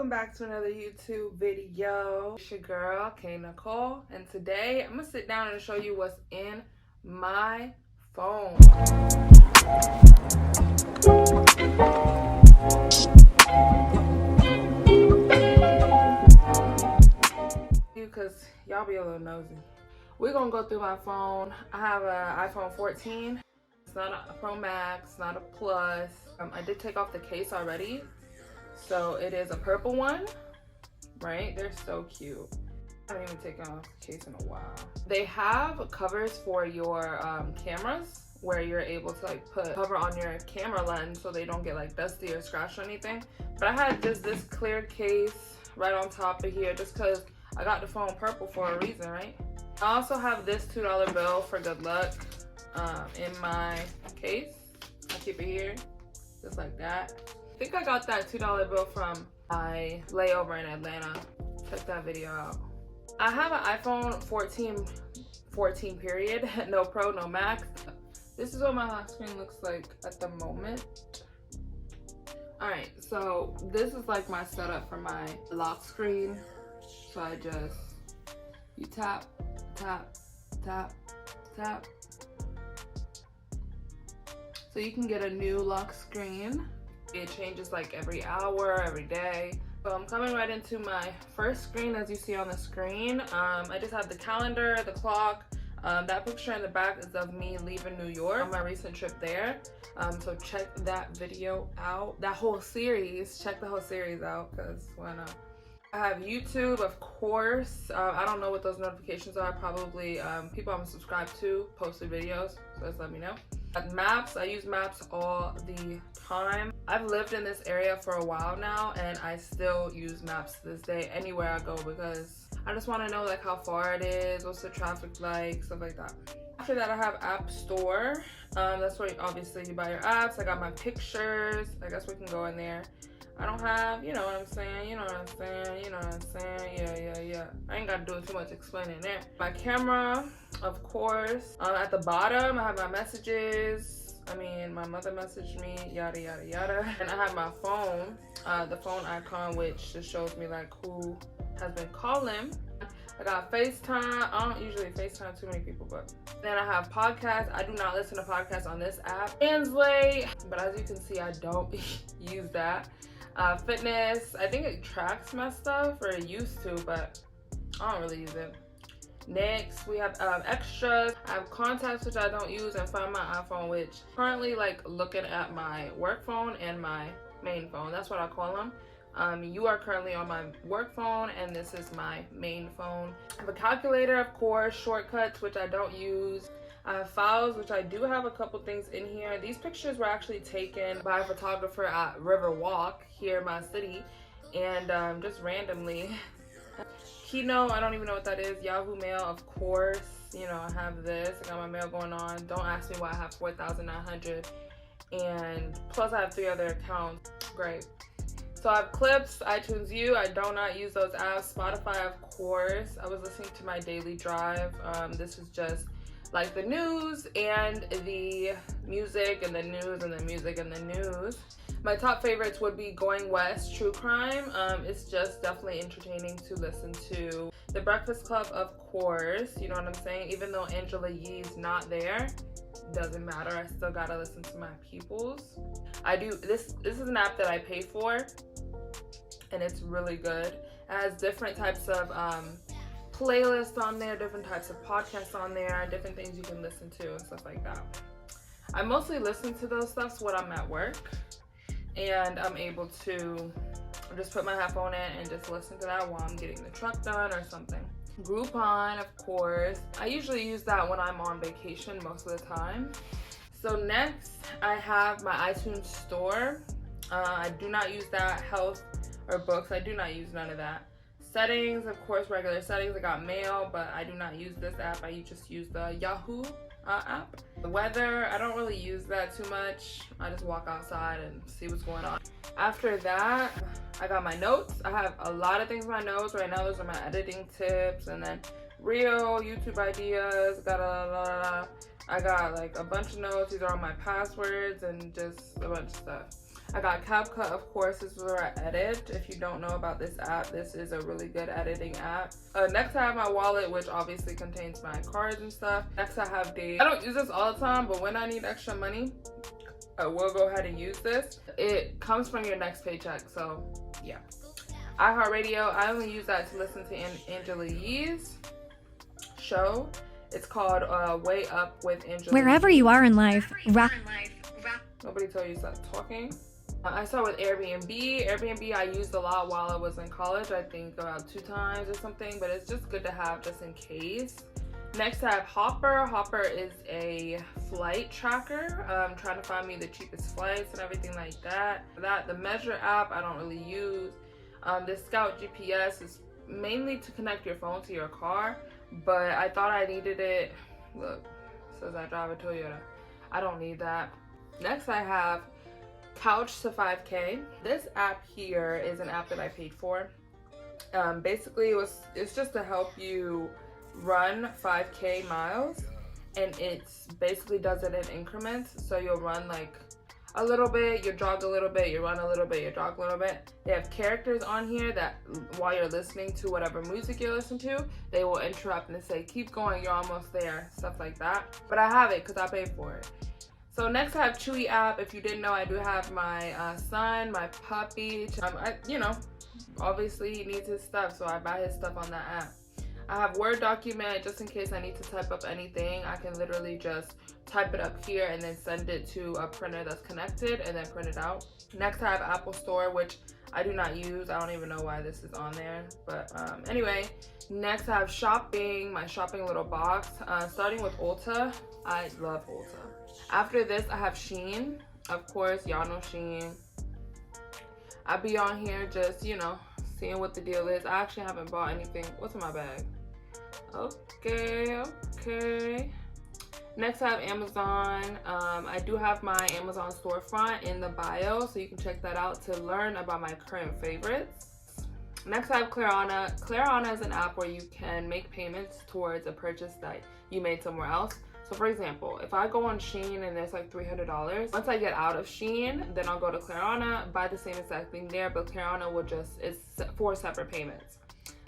welcome back to another YouTube video. It's your girl, K Nicole, and today I'm gonna sit down and show you what's in my phone. Because y'all be a little nosy. We're gonna go through my phone. I have an iPhone 14. It's not a Pro Max, not a Plus. I did take off the case already. So it is a purple one, right? They're so cute. I haven't even taken off the case in a while. They have covers for your cameras where you're able to like put cover on your camera lens so they don't get like dusty or scratched or anything. But I had just this clear case right on top of here just because I got the phone purple for a reason, right? I also have this $2 bill for good luck in my case. I keep it here just like that. I think I got that $2 bill from my layover in Atlanta. Check that video out. I have an iPhone 14 period. No Pro, no Max. This is what my lock screen looks like at the moment. Alright, so this is like my setup for my lock screen. So you tap, tap, tap, tap. So you can get a new lock screen. It changes like every hour, every day. So I'm coming right into my first screen as you see on the screen. I just have the calendar, the clock. That picture in the back is of me leaving New York on my recent trip there. So check that video out. That whole series, check the whole series out because why not? I have YouTube, of course. I don't know what those notifications are. Probably people I'm subscribed to posted videos, so just let me know. Maps, I use maps all the time. I've lived in this area for a while now and I still use maps to this day anywhere I go because I just want to know like how far it is, what's the traffic like, stuff like that. After that I have App Store. That's where obviously you buy your apps. I got my pictures. I guess we can go in there. I don't have, you know what I'm saying, you know what I'm saying, you know what I'm saying, yeah. I ain't gotta do too much explaining there. My camera, of course. At the bottom, I have my messages. I mean, my mother messaged me, yada, yada, yada. And I have my phone, the phone icon, which just shows me like who has been calling. I got FaceTime. I don't usually FaceTime too many people, but then I have podcasts. I do not listen to podcasts on this app. Translate, but as you can see, I don't use that. Fitness, I think it tracks my stuff, or it used to, but I don't really use it. Next, we have extras. I have contacts, which I don't use, and Find My iPhone, which currently like looking at my work phone and my main phone. That's what I call them. You are currently on my work phone, and this is my main phone. I have a calculator, of course, shortcuts, which I don't use. I have files, which I do have a couple things in here. These pictures were actually taken by a photographer at River Walk here in my city, and just randomly. Keynote, I don't even know what that is. Yahoo Mail, of course. You know, I have this. I got my mail going on. Don't ask me why I have 4,900. And plus I have 3 other accounts. Great. So I have Clips, iTunes U. I do not use those apps. Spotify, of course. I was listening to my daily drive. This is just like the news and the music and the news and the music and the news. My top favorites would be Going West, True Crime. It's just definitely entertaining to listen to. The Breakfast Club, of course. You know what I'm saying? Even though Angela Yee's not there, doesn't matter. I still gotta listen to my peoples. I do. This is an app that I pay for, and it's really good. It has different types of playlists on there, different types of podcasts on there, different things you can listen to and stuff like that. I mostly listen to those stuff when I'm at work and I'm able to just put my headphone in and just listen to that while I'm getting the truck done or something. Groupon, of course. I usually use that when I'm on vacation most of the time. So next I have my iTunes store. I do not use that. Health or books, I do not use none of that. Settings, of course, regular settings. I got mail, but I do not use this app. I just use the Yahoo app. The weather, I don't really use that too much. I just walk outside and see what's going on. After that, I got my notes. I have a lot of things in my notes right now. Those are my editing tips, and then real YouTube ideas. I got like a bunch of notes. These are all my passwords and just a bunch of stuff. I got CapCut, of course. This is where I edit. If you don't know about this app, this is a really good editing app. Next I have my wallet, which obviously contains my cards and stuff. Next I have I don't use this all the time, but when I need extra money, I will go ahead and use this. It comes from your next paycheck, so yeah. iHeartRadio, I only use that to listen to Angela Yee's show. It's called Way Up with Angela Wherever Yee. you are in life, Nobody told you to stop talking. I saw with Airbnb. Airbnb I used a lot while I was in college. I think about 2 times or something, but it's just good to have just in case. Next I have Hopper. Hopper is a flight tracker. Trying to find me the cheapest flights and everything like that. The Measure app I don't really use. The Scout GPS is mainly to connect your phone to your car, but I thought I needed it. Look, it says I drive a Toyota. I don't need that. Next I have Couch to 5K. This app here is an app that I paid for. Basically it's just to help you run 5K miles, and it's basically does it in increments. So you'll run like a little bit, you jog a little bit, you run a little bit, you jog a little bit. They have characters on here that while you're listening to whatever music you listen to, they will interrupt and say, keep going, you're almost there, stuff like that. But I have it because I paid for it. So next I have Chewy app. If you didn't know, I do have my son, my puppy. You know, obviously he needs his stuff, so I buy his stuff on that app. I have Word document just in case I need to type up anything. I can literally just type it up here and then send it to a printer that's connected and then print it out. Next I have Apple Store, which I do not use. I don't even know why this is on there, but anyway. Next I have shopping, my shopping little box, starting with Ulta. I love Ulta. After this I have Shein. Of course, y'all know Shein. I be on here just, you know, seeing what the deal is. I actually haven't bought anything. What's in my bag? Okay. Next I have Amazon. I do have my Amazon storefront in the bio, so you can check that out to learn about my current favorites. Next I have Klarna. Klarna is an app where you can make payments towards a purchase that you made somewhere else. So for example, if I go on Shein and there's like $300, once I get out of Shein, then I'll go to Klarna, buy the same exact thing there, but Klarna will it's 4 separate payments.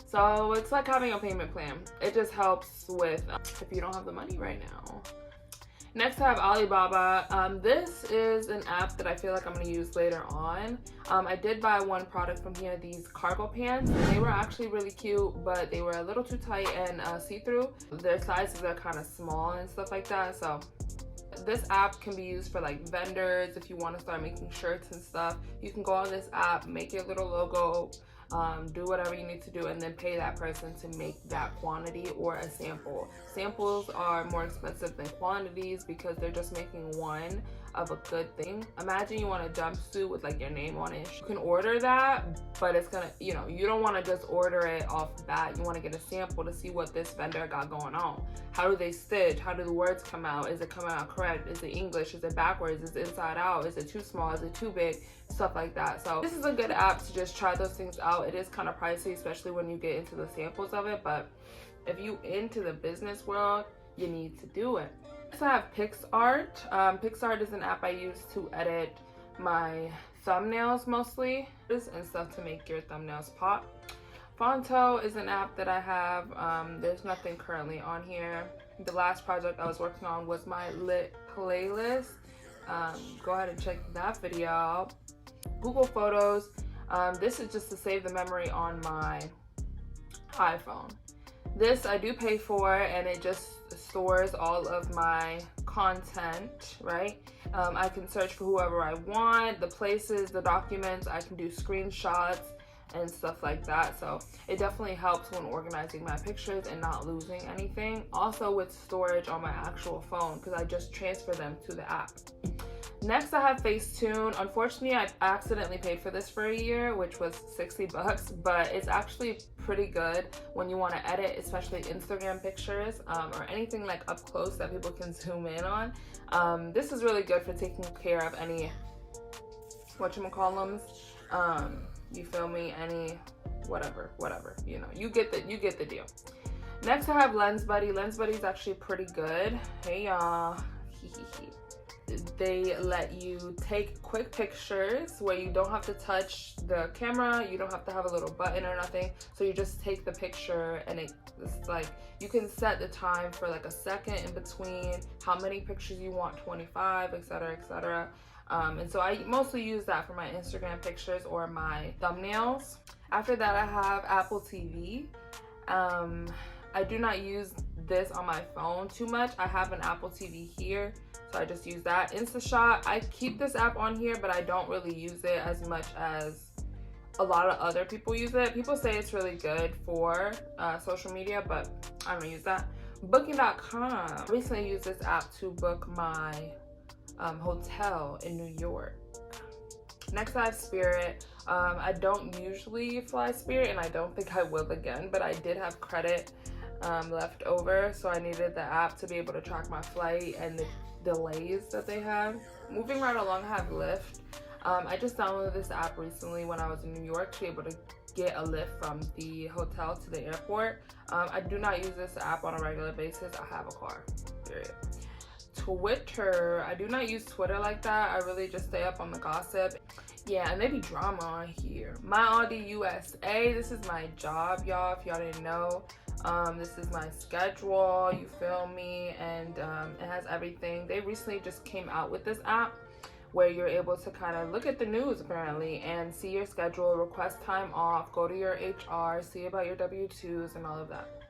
So it's like having a payment plan. It just helps with if you don't have the money right now. Next I have Alibaba. This is an app that I feel like I'm going to use later on. I did buy one product from here, these cargo pants. They were actually really cute, but they were a little too tight and see-through. Their sizes are kind of small and stuff like that. So this app can be used for like vendors. If you want to start making shirts and stuff, you can go on this app, make your little logo, do whatever you need to do, and then pay that person to make that quantity or a sample. Samples are more expensive than quantities because they're just making one of a good thing. Imagine you want a jumpsuit with like your name on it. You can order that, but it's gonna, you know, you don't want to just order it off the bat. You want to get a sample to see what this vendor got going on. How do they stitch? How do the words come out? Is it coming out correct? Is it English? Is it backwards? Is it inside out? Is it too small? Is it too big? Stuff like that. So this is a good app to just try those things out. It is kind of pricey, especially when you get into the samples of it, but if you into the business world, you need to do it. Next I have PixArt. PixArt is an app I use to edit my thumbnails mostly and stuff to make your thumbnails pop. Fonto is an app that I have. There's nothing currently on here. The last project I was working on was my lit playlist. Go ahead and check that video out. Google Photos. This is just to save the memory on my iPhone. This I do pay for, and it just stores all of my content, right? I can search for whoever I want, the places, the documents. I can do screenshots and stuff like that. So it definitely helps when organizing my pictures and not losing anything. Also with storage on my actual phone, because I just transfer them to the app. Next I have Facetune. Unfortunately, I accidentally paid for this for a year, which was $60, but it's actually pretty good when you want to edit, especially Instagram pictures or anything like up close that people can zoom in on. This is really good for taking care of any whatchamacallums. You feel me? Any whatever, you know, you get the deal. Next I have Lens Buddy. Lens Buddy is actually pretty good. Hey y'all. they let you take quick pictures where you don't have to touch the camera, you don't have to have a little button or nothing. So you just take the picture, and it's like you can set the time for like a second in between, how many pictures you want, 25, etc., etc. And so I mostly use that for my Instagram pictures or my thumbnails. After that, I have Apple TV. I do not use this on my phone too much. I have an Apple TV here, so I just use that. InstaShot, I keep this app on here, but I don't really use it as much as a lot of other people use it. People say it's really good for social media, but I don't use that. Booking.com. I recently used this app to book my hotel in New York. Next, I have Spirit. I don't usually fly Spirit, and I don't think I will again, but I did have credit left over, so I needed the app to be able to track my flight and the delays that they had. Moving right along, I have Lyft. I just downloaded this app recently when I was in New York to be able to get a Lyft from the hotel to the airport. I do not use this app on a regular basis. I have a car, period. Twitter, I do not use Twitter like that. I really just stay up on the gossip. Yeah, and maybe drama on here. My Audi USA, this is my job, y'all, if y'all didn't know. This is my schedule, you feel me, and it has everything. They recently just came out with this app where you're able to kind of look at the news apparently and see your schedule, request time off, go to your HR, see about your W-2s and all of that.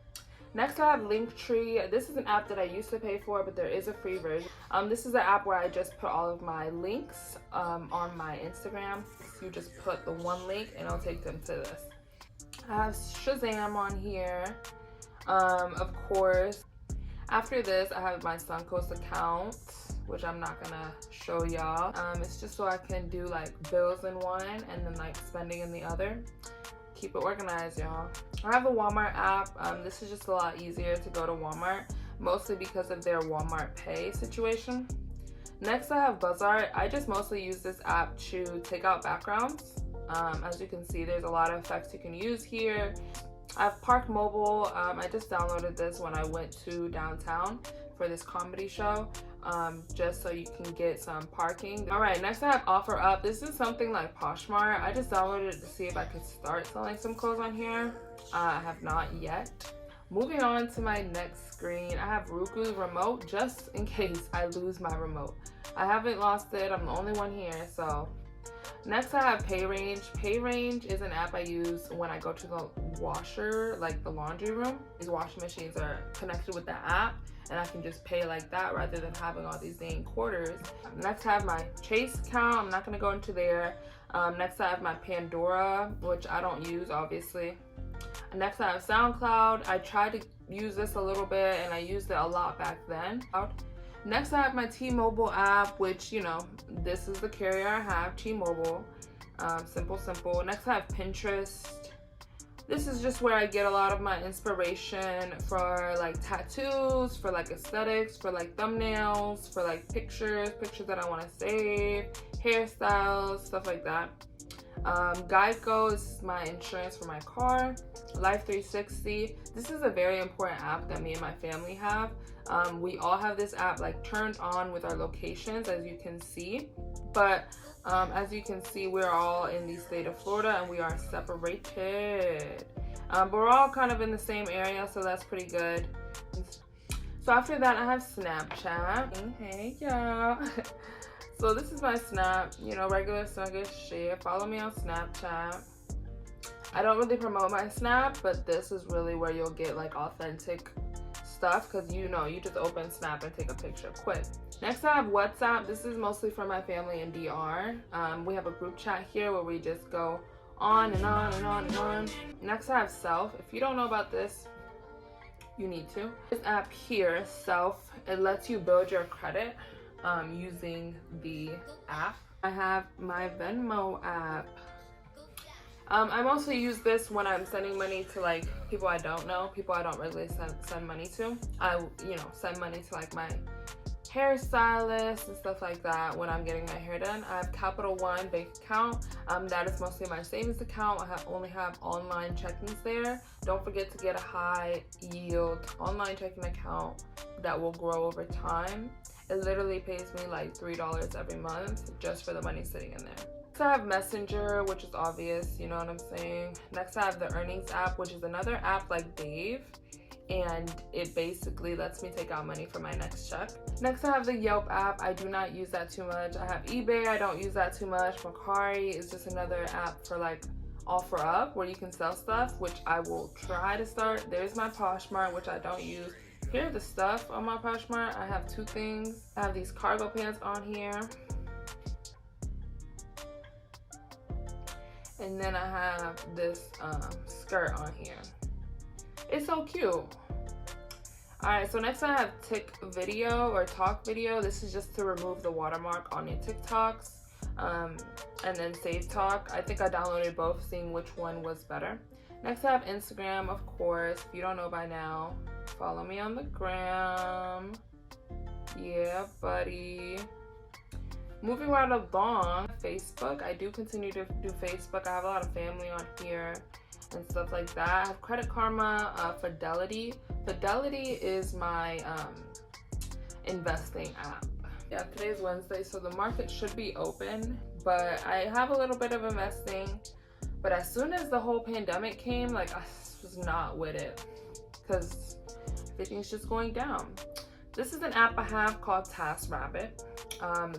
Next, I have Linktree. This is an app that I used to pay for, but there is a free version. This is an app where I just put all of my links on my Instagram. So you just put the one link and it'll take them to this. I have Shazam on here, of course. After this, I have my Suncoast account, which I'm not gonna show y'all. It's just so I can do like bills in one and then like spending in the other. Keep it organized, y'all. I have a Walmart app. This is just a lot easier to go to Walmart, mostly because of their Walmart Pay situation. Next, I have Buzzart. I just mostly use this app to take out backgrounds. As you can see, there's a lot of effects you can use here. I have Park Mobile. I just downloaded this when I went to downtown for this comedy show, just so you can get some parking. All right, next I have OfferUp. This is something like Poshmark. I just downloaded it to see if I could start selling some clothes on here. I have not yet. Moving on to my next screen, I have Ruku's remote, just in case I lose my remote. I haven't lost it. I'm the only one here, so. Next, I have PayRange. PayRange is an app I use when I go to the washer, like the laundry room. These washing machines are connected with the app, and I can just pay like that rather than having all these dang quarters. Next, I have my Chase account. I'm not gonna go into there. Next, I have my Pandora, which I don't use, obviously. Next, I have SoundCloud. I tried to use this a little bit, and I used it a lot back then. Next, I have my T-Mobile app, which, you know, this is the carrier I have, T-Mobile. Simple. Next, I have Pinterest. This is just where I get a lot of my inspiration for like tattoos, for like aesthetics, for like thumbnails, for like pictures that I want to save, hairstyles, stuff like that. Geico is my insurance for my car. Life 360. This is a very important app that me and my family have. We all have this app like turned on with our locations, as you can see. But as you can see, we're all in the state of Florida and we are separated. But we're all kind of in the same area, so that's pretty good. So after that, I have Snapchat. Hey, y'all. So this is my Snap, you know, regular snuggish shit. Follow me on Snapchat. I don't really promote my Snap, but this is really where you'll get like authentic stuff, because you know, you just open Snap and take a picture quick. Next, I have WhatsApp. This is mostly for my family in DR. We have a group chat here where we just go on and on and on and on. Next, I have Self. If you don't know about this, you need to. This app here, Self, it lets you build your credit using the app. I have my Venmo app. I mostly use this when I'm sending money to like people I don't know, people I don't regularly send money to. I, you know, send money to like my hairstylist and stuff like that when I'm getting my hair done. I have Capital One bank account. That is mostly my savings account. I only have online checkings there. Don't forget to get a high yield online checking account that will grow over time. It literally pays me like $3 every month just for the money sitting in there. Next I have Messenger, which is obvious, you know what I'm saying. Next I have the Earnings app, which is another app like Dave, and it basically lets me take out money for my next check. Next I have the Yelp app. I do not use that too much. I have eBay. I don't use that too much. Mercari is just another app for like OfferUp where you can sell stuff, which I will try to start. There's my Poshmark, which I don't use. Here's the stuff on my Poshmark. I have two things. I have these cargo pants on here. And then I have this skirt on here. It's so cute. Alright, so next I have Tick Video or Talk Video. This is just to remove the watermark on your TikToks. And then Save Talk. I think I downloaded both, seeing which one was better. Next I have Instagram, of course. If you don't know by now, follow me on the gram. Yeah, buddy. Moving right along, Facebook. I do continue to do Facebook. I have a lot of family on here and stuff like that. I have Credit Karma, Fidelity. Fidelity is my investing app. Yeah, today's Wednesday, so the market should be open, but I have a little bit of investing. But as soon as the whole pandemic came, like I was not with it because everything's just going down. This is an app I have called TaskRabbit.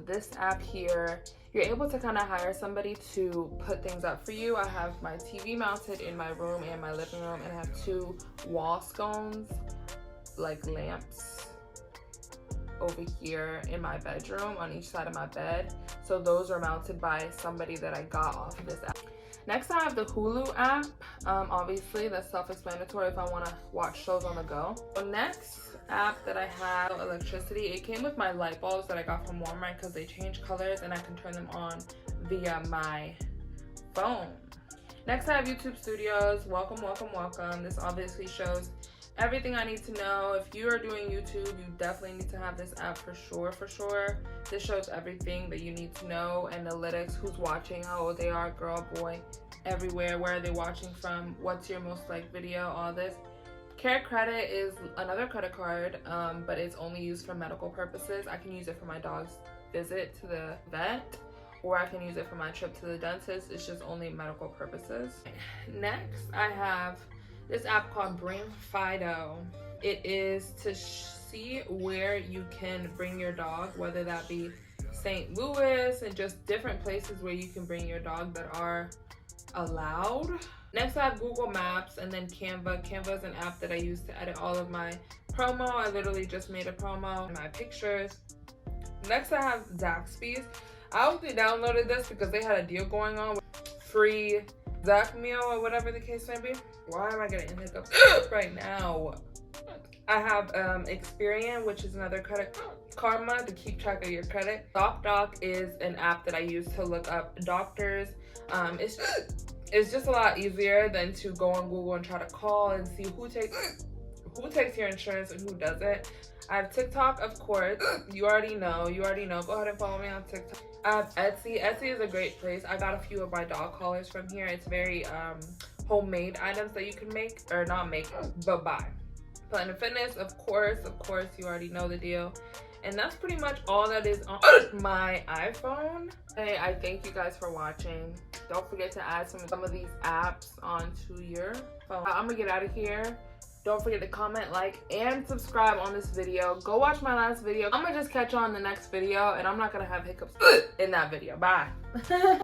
This app here, you're able to kind of hire somebody to put things up for you. I have my TV mounted in my room and my living room, and I have two wall scones, like lamps, over here in my bedroom on each side of my bed. So those are mounted by somebody that I got off of this app. Next I have the Hulu app. Obviously that's self-explanatory if I want to watch shows on the go. So next app that I have, electricity. It came with my light bulbs that I got from Walmart because they change colors and I can turn them on via my phone. Next I have YouTube Studios. Welcome, welcome, welcome. This obviously shows everything I need to know. If you are doing YouTube, you definitely need to have this app for sure, for sure. This shows everything that you need to know, analytics, who's watching, how old they are, girl, boy, everywhere, where are they watching from, what's your most liked video, all this. Care Credit is another credit card, but it's only used for medical purposes. I can use it for my dog's visit to the vet, or I can use it for my trip to the dentist. It's just only medical purposes. Next, I have this app called Bring Fido. It is to see where you can bring your dog, whether that be St. Louis and just different places where you can bring your dog that are allowed. Next I have Google Maps, and then Canva. Canva is an app that I use to edit all of my promo. I literally just made a promo, my pictures. Next I have Zaxby's. I only downloaded this because they had a deal going on with free Zax meal or whatever the case may be. Why am I getting hiccups right now? I have Experian, which is another credit karma to keep track of your credit. ZocDoc is an app that I use to look up doctors. It's just a lot easier than to go on Google and try to call and see who takes your insurance and who doesn't. I have TikTok, of course. You already know. Go ahead and follow me on TikTok. I have Etsy. Etsy is a great place. I got a few of my dog collars from here. It's very homemade items that you can make, or not make, but buy. Planet Fitness, of course, you already know the deal. And that's pretty much all that is on my iPhone. Hey, I thank you guys for watching. Don't forget to add some of these apps onto your phone. I'm gonna get out of here. Don't forget to comment, like, and subscribe on this video. Go watch my last video. I'm gonna just catch you on the next video, and I'm not gonna have hiccups in that video. Bye.